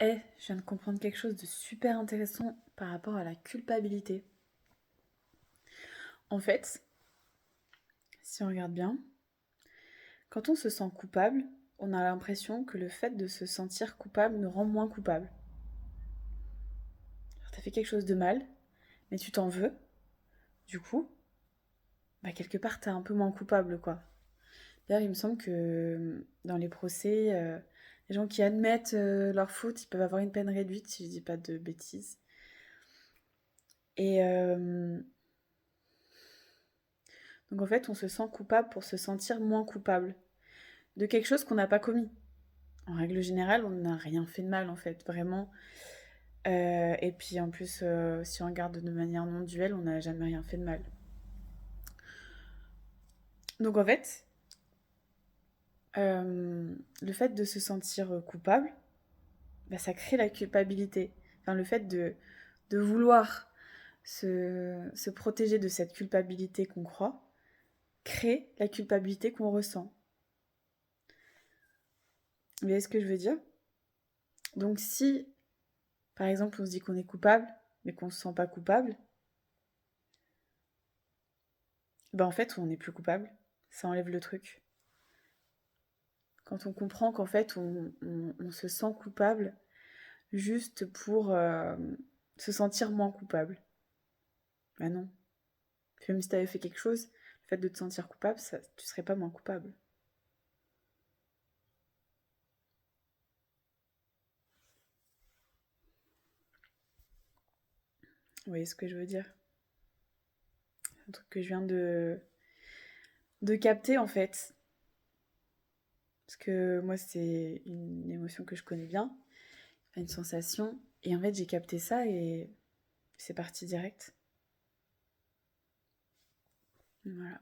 Je viens de comprendre quelque chose de super intéressant par rapport à la culpabilité. En fait, si on regarde bien, quand on se sent coupable, on a l'impression que le fait de se sentir coupable nous rend moins coupable. T'as fait quelque chose de mal, mais tu t'en veux. Du coup, quelque part, t'es un peu moins coupable, quoi. D'ailleurs, il me semble que dans les procès, les gens qui admettent leur faute, ils peuvent avoir une peine réduite, si je dis pas de bêtises. Et donc en fait, on se sent coupable pour se sentir moins coupable de quelque chose qu'on n'a pas commis. En règle générale, on n'a rien fait de mal, en fait, vraiment. Et puis en plus, si on regarde de manière non duelle, on n'a jamais rien fait de mal. Donc en fait, le fait de se sentir coupable, ça crée la culpabilité. Enfin, le fait de vouloir se protéger de cette culpabilité qu'on croit, crée la culpabilité qu'on ressent. Vous voyez ce que je veux dire? Donc si, par exemple, on se dit qu'on est coupable, mais qu'on se sent pas coupable, en fait, on n'est plus coupable. Ça enlève le truc. Quand on comprend qu'en fait, on se sent coupable juste pour se sentir moins coupable. Bah non. Même si t'avais fait quelque chose, le fait de te sentir coupable, tu serais pas moins coupable. Vous voyez ce que je veux dire? C'est un truc que je viens de capter en fait. Parce que moi, c'est une émotion que je connais bien, une sensation. Et en fait, j'ai capté ça et c'est parti direct. Voilà.